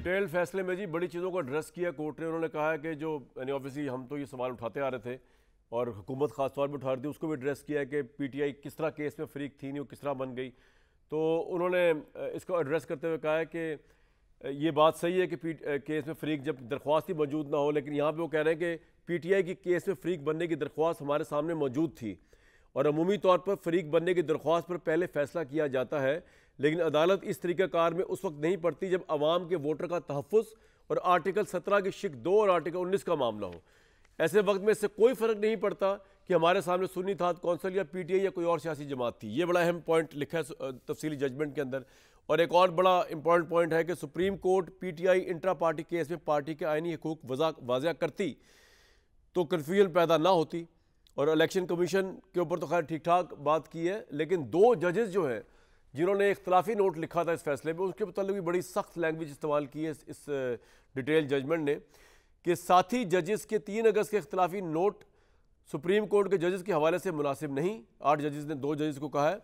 Detail फैसले में जी बड़ी चीज़ों को एड्रेस किया कोर्ट ने। उन्होंने कहा है कि जो यानी ऑब्वियसली हम तो ये सवाल उठाते आ रहे थे और हुकूमत खास तौर पर उठा रही थी, उसको भी एड्रेस किया है कि पीटीआई किस तरह केस में फ्रीक थी, नहीं वो किस तरह बन गई। तो उन्होंने इसको एड्रेस करते हुए कहा है कि ये बात सही है कि केस में फ्रीक जब दरख्वास्त ही मौजूद ना हो, लेकिन यहाँ पर वो कह रहे हैं कि पीटीआई की केस में फ्रीक बनने की दरख्वास्त हमारे सामने मौजूद थी और अमूमी तौर पर फ्रीक बनने की दरख्वास्त पर पहले फैसला किया जाता है, लेकिन अदालत इस तरीक़ाकार में उस वक्त नहीं पड़ती जब अवाम के वोटर का तहफ़्फ़ुज़ और आर्टिकल 17 की शिक 2 और आर्टिकल 19 का मामला हो। ऐसे वक्त में इससे कोई फ़र्क नहीं पड़ता कि हमारे सामने सुन्नी था कौंसिल या पीटीआई या कोई और सियासी जमात थी। ये बड़ा अहम पॉइंट लिखा है तफसीली जजमेंट के अंदर। और एक और बड़ा इंपॉर्टेंट पॉइंट है कि supreme court PTI intra party case में पार्टी के आइनी हकूक़ वाज़ा करती तो कन्फ्यूजन पैदा ना होती। और इलेक्शन कमीशन के ऊपर तो खैर ठीक ठाक बात की है, लेकिन दो जजेस जो हैं जिन्होंने इख्तलाफी नोट लिखा था इस फैसले में, उसके मतलब भी बड़ी सख्त लैंग्वेज इस्तेमाल की है इस डिटेल जजमेंट ने कि साथी जजेस के 3 अगस्त के इख्तलाफी नोट सुप्रीम कोर्ट के जजेस के हवाले से मुनासिब नहीं। 8 जजेस ने 2 जजेस को कहा है।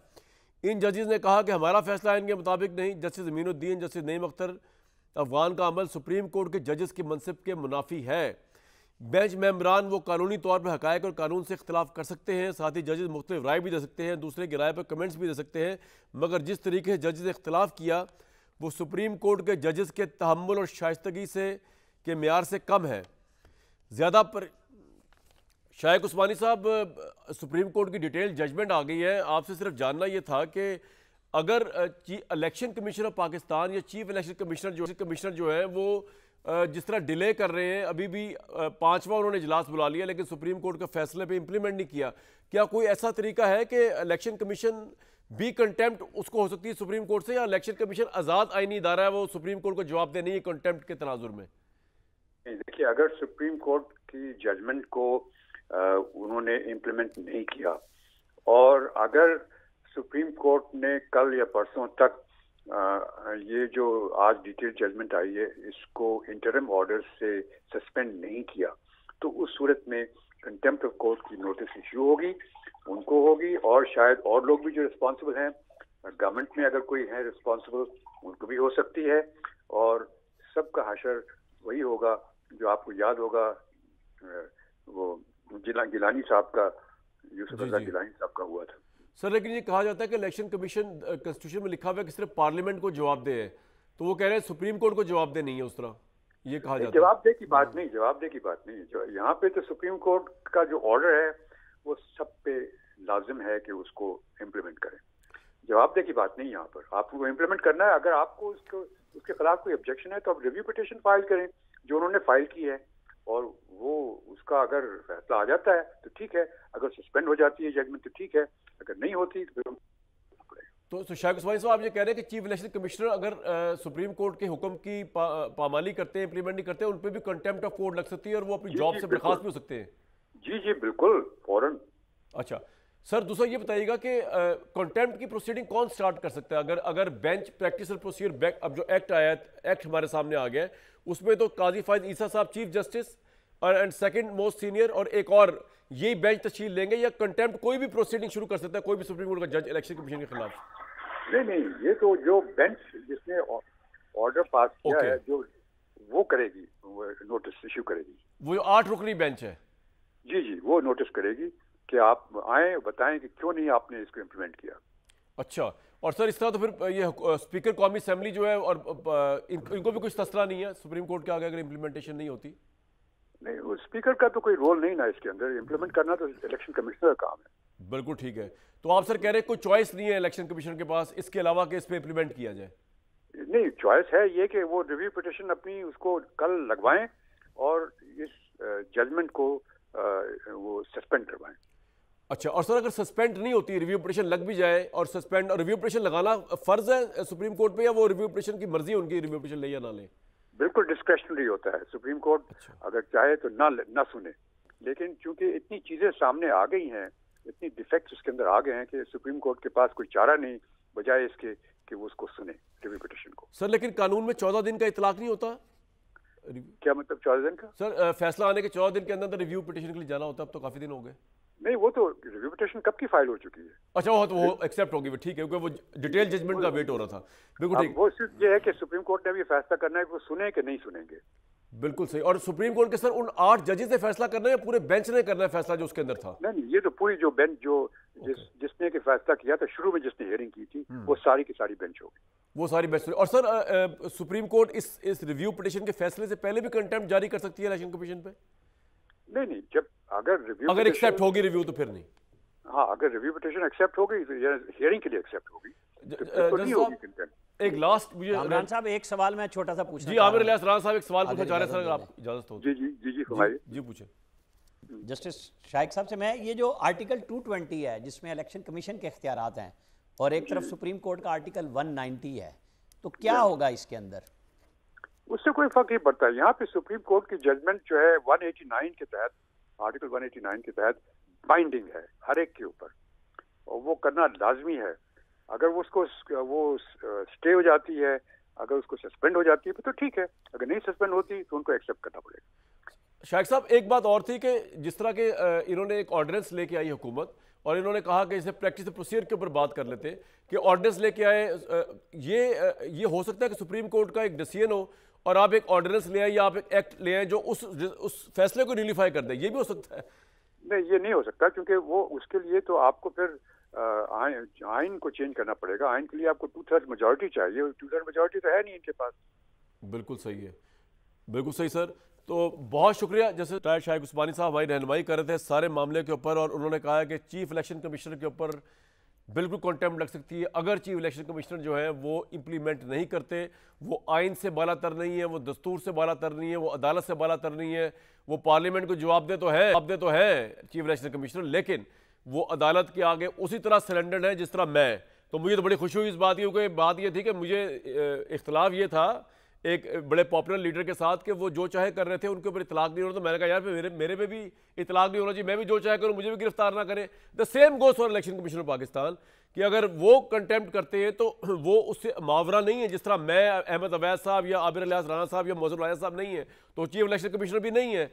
इन जजेस ने कहा कि हमारा फैसला इनके मुताबिक नहीं। जस्टिस अमीनुद्दीन, जस्टिस नईम अख्तर अफगान का अमल सुप्रीम कोर्ट के जजेस के मनसिब के मुनाफी है। बेंच मेंबरान वो कानूनी तौर पर हकायक और कानून से इख्तलाफ कर सकते हैं, साथ ही जजेस मुख्तलिफ राय भी दे सकते हैं, दूसरे की राय पर कमेंट्स भी दे सकते हैं, मगर जिस तरीके से जजेस ने इख्तलाफ किया वो सुप्रीम कोर्ट के जजेस के तहम्मुल और शाइस्तगी से के मेयार से कम है। ज़्यादा पर शाइक उस्मानी साहब, सुप्रीम कोर्ट की डिटेल जजमेंट आ गई है। आपसे सिर्फ जानना ये था कि अगर इलेक्शन कमीशन ऑफ पाकिस्तान या चीफ इलेक्शन कमिश्नर जो है वो जिस तरह डिले कर रहे हैं, अभी भी 5वां उन्होंने इजलास बुला लिया लेकिन सुप्रीम कोर्ट के फैसले पे इंप्लीमेंट नहीं किया, क्या कोई ऐसा तरीका है कि इलेक्शन कमीशन भी कंटेम्प्ट उसको हो सकती है सुप्रीम कोर्ट से, या इलेक्शन कमीशन आज़ाद आईनी इदारा है वो सुप्रीम कोर्ट को जवाब दे नहीं है कंटेम्प्ट के तनाजुर में? देखिए, अगर सुप्रीम कोर्ट की जजमेंट को उन्होंने इम्प्लीमेंट नहीं किया और अगर सुप्रीम कोर्ट ने कल या परसों तक ये जो आज डिटेल जजमेंट आई है इसको इंटरिम ऑर्डर से सस्पेंड नहीं किया, तो उस सूरत में कंटेम्प्ट ऑफ कोर्ट की नोटिस इश्यू होगी, उनको होगी और शायद और लोग भी जो रिस्पॉन्सिबल हैं गवर्नमेंट में अगर कोई है रिस्पॉन्सिबल उनको भी हो सकती है। और सबका हशर वही होगा जो आपको याद होगा वो गिलानी साहब का, यूसुफ रज़ा गिलानी साहब का हुआ था। सर, लेकिन ये कहा जाता है कि इलेक्शन कमीशन कॉन्स्टिट्यूशन में लिखा हुआ है कि सिर्फ पार्लियामेंट को जवाब दे है, तो वो कह रहे हैं सुप्रीम कोर्ट को जवाब दे नहीं है उस तरह, ये कहा जाता है। जवाब दे की बात नहीं, जवाब दे की बात नहीं। यहाँ पे तो सुप्रीम कोर्ट का जो ऑर्डर है वो सब पे लाजिम है कि उसको इम्प्लीमेंट करें। जवाब दे की बात नहीं, यहाँ पर आपको इम्प्लीमेंट करना है। अगर आपको उसके खिलाफ कोई ऑब्जेक्शन है तो आप रिव्यू पिटीशन फाइल करें जो उन्होंने फाइल की है, और वो उसका अगर फैसला आ जाता है तो ठीक है, अगर सस्पेंड हो जाती है जजमेंट तो ठीक है, अगर नहीं होती तो शायद उस्मानी साहब आप ये कह रहे हैं कि चीफ इलेक्शन कमिश्नर अगर सुप्रीम कोर्ट के हुक्म की पामाली करते हैं, इंप्लीमेंट नहीं करते, उन पर भी कंटेम्प्ट ऑफ कोर्ट लग सकती है और वो अपनी जॉब से बर्खास्त भी हो सकते हैं। जी जी बिल्कुल, फौरन। अच्छा सर, दूसरा ये बताइएगा कि कंटेम्प्ट की प्रोसीडिंग कौन स्टार्ट कर सकता है? अगर बेंच प्रैक्टिस और प्रोसीजर अब जो एक्ट आया है, एक्ट हमारे सामने आ गया है, उसमें तो काजी फायद ईसा साहब चीफ जस्टिस और एंड सेकंड मोस्ट सीनियर और एक और यही बेंच तश्कील लेंगे, या कंटेम्प्ट कोई भी प्रोसीडिंग शुरू कर सकता है कोई भी सुप्रीम कोर्ट का जज इलेक्शन कमीशन के खिलाफ? नहीं, ये तो जो बेंच जिसने ऑर्डर पास किया है जो वो करेगी, नोटिस इश्यू करेगी। वो जो 8 रुकनी बेंच है, जी वो नोटिस करेगी कि आप आए बताएं कि क्यों नहीं आपने इसको इम्प्लीमेंट किया। अच्छा, और सर इस तरह तो फिर ये स्पीकर कौमी असेंबली जो है और इनको भी कुछ तसला नहीं है सुप्रीम कोर्ट के आगे अगर इम्प्लीमेंटेशन नहीं होती? नहीं, स्पीकर का तो कोई रोल नहीं ना इसके अंदर, इम्प्लीमेंट करना तो इलेक्शन कमिश्नर का काम है। बिल्कुल ठीक है, तो आप सर कह रहे हैं कोई चॉइस नहीं है इलेक्शन कमीशन के पास इसके अलावा कि इस पे इम्प्लीमेंट किया जाए? नहीं, चॉइस है ये कि वो रिव्यू पिटीशन अपनी उसको कल लगवाएं और इस जजमेंट को वो सस्पेंड करवाएं। अच्छा, और सर अगर सस्पेंड नहीं होती, रिव्यू पिटीशन लग भी जाए और सस्पेंड और रिव्यू पिटीशन लगाना फर्ज है सुप्रीम कोर्ट पे, या वो रिव्यू पिटीशन की मर्जी है उनकी रिव्यू पिटीशन ले या ना ले? बिल्कुल डिस्क्रेशनरी होता है, सुप्रीम कोर्ट अगर चाहे तो ना सुने, लेकिन चूंकि इतनी चीजें सामने आ गई हैं, इतनी डिफेक्ट्स उसके अंदर आ गए हैं कि सुप्रीम कोर्ट के पास कोई चारा नहीं बजाय इसके कि वो उसको सुने रिव्यू पिटीशन को। सर लेकिन कानून में 14 दिन का इतलाक नहीं होता? क्या मतलब 14 दिन का? सर फैसला आने के 14 दिन के अंदर रिव्यू पिटीशन के लिए जाना होता है, अब तो काफी दिन हो गए। नहीं, वो तो रिव्यू पिटीशन कब की फाइल हो चुकी है। अच्छा, वो एक्सेप्ट होगी, ठीक है, क्योंकि वो डिटेल जजमेंट का वेट हो रहा था। बिल्कुल ठीक। वो सिर्फ ये है कि सुप्रीम कोर्ट ने भी फैसला करना है कि वो सुने कि नहीं सुनेंगे। बिल्कुल सही। और सुप्रीम कोर्ट के सर उन 8 जजेस ने फैसला करना है या पूरे बेंच ने करना है फैसला जो उसके अंदर था? नहीं, ये तो पूरी जो बेंच जिसने के फैसला किया था, शुरू में जिसने हियरिंग की थी, वो सारी की सारी बेंच होगी, वो सारी बेंच। और सर सुप्रीम कोर्ट इस रिव्यू पिटीशन के फैसले से पहले भी कंटेम्प्ट जारी कर सकती है इलेक्शन कमीशन पे? नहीं, जब अगर एक्सेप्ट होगी रिव्यू तो फिर नहीं। हाँ, अगर रिव्यू पिटीशन एक्सेप्ट होगी, हियरिंग के लिए एक्सेप्ट होगी तो नहीं होगी कंटेम्प्ट। एक लास्ट मुझे इमरान साहब एक सवाल मैं छोटा सा पूछना जी, आमिर इलियास राणा साहब एक सवाल पूछना चाह रहे हैं सर, अगर आप इजाजत हो। जी फरमाइए। जी पूछे। जस्टिस शाइक साहब से मैं ये जो आर्टिकल 220 है जिसमें इलेक्शन कमीशन के इख्तियारात हैं और एक तरफ सुप्रीम कोर्ट का आर्टिकल 190 है, तो क्या होगा इसके अंदर? उससे कोई फर्क नहीं पड़ता। यहाँ पे सुप्रीम कोर्ट की जजमेंट जो है 189 के तहत, आर्टिकल 189 के तहत बाइंडिंग है हर एक के ऊपर, और वो करना लाजमी है। अगर वो स्टे हो जाती है, अगर उसको सस्पेंड हो जाती है तो ठीक है, अगर नहीं सस्पेंड होती तो उनको एक्सेप्ट करना पड़ेगा। शाइक साहब, एक बात और थी कि जिस तरह के इन्होंने एक ऑर्डिनेंस लेके आई हुकूमत, और इन्होंने कहा कि इसे प्रैक्टिस प्रोसीजर के ऊपर बात कर लेते कि ऑर्डिनेंस लेके आए, ये हो सकता है कि सुप्रीम कोर्ट का एक डिसीजन हो और आप एक ऑर्डिनेंस ले आए या आप एक एक्ट ले आए जो उस फैसले को न्यूलिफाई कर दे, ये भी हो सकता है? नहीं, ये नहीं हो सकता, क्योंकि वो उसके लिए तो आपको फिर आइन को चेंज करना पड़ेगा। आइन के लिए आपको 2/3 मेजॉरिटी चाहिए, 2/3 मेजॉरिटी तो है नहीं इनके पास। बिल्कुल सही है, बिल्कुल सही सर। तो बहुत शुक्रिया। जैसे रिटायर्ड शाइक उस्मानी साहब हमारी रहनुमाई कर रहे थे सारे मामले के ऊपर, और उन्होंने कहा है कि चीफ इलेक्शन कमिश्नर के ऊपर बिल्कुल कंटेम्प्ट लग सकती है अगर चीफ इलेक्शन कमिश्नर जो है वो इंप्लीमेंट नहीं करते। वो आइन से बालातर नहीं है, वो दस्तूर से बालातर नहीं है, वो अदालत से बालातर नहीं है। वो पार्लियामेंट को जवाब दे तो है चीफ इलेक्शन कमिश्नर, लेकिन वो अदालत के आगे उसी तरह सरेंडर्ड है जिस तरह मैं। तो मुझे तो बड़ी खुशी हुई इस बात की, क्योंकि बात ये थी कि मुझे इख्तलाफ ये था एक बड़े पॉपुलर लीडर के साथ कि वो जो चाहे कर रहे थे, उनके ऊपर इतलाक नहीं हो रहा। तो मैंने कहा यार मेरे पे भी इतलाक नहीं होना चाहिए, मैं भी जो चाहे करूं, मुझे भी गिरफ्तार ना करें। The same goes for election commission of Pakistan कि अगर वो कंटेम्प्ट करते हैं तो वो उससे मुआवरा नहीं है, जिस तरह मैं अहमद अवैध साहब या आबिर इलियास राणा साहब या मौजूद राजा साहब नहीं है, तो चीफ इलेक्शन कमिश्नर भी नहीं है।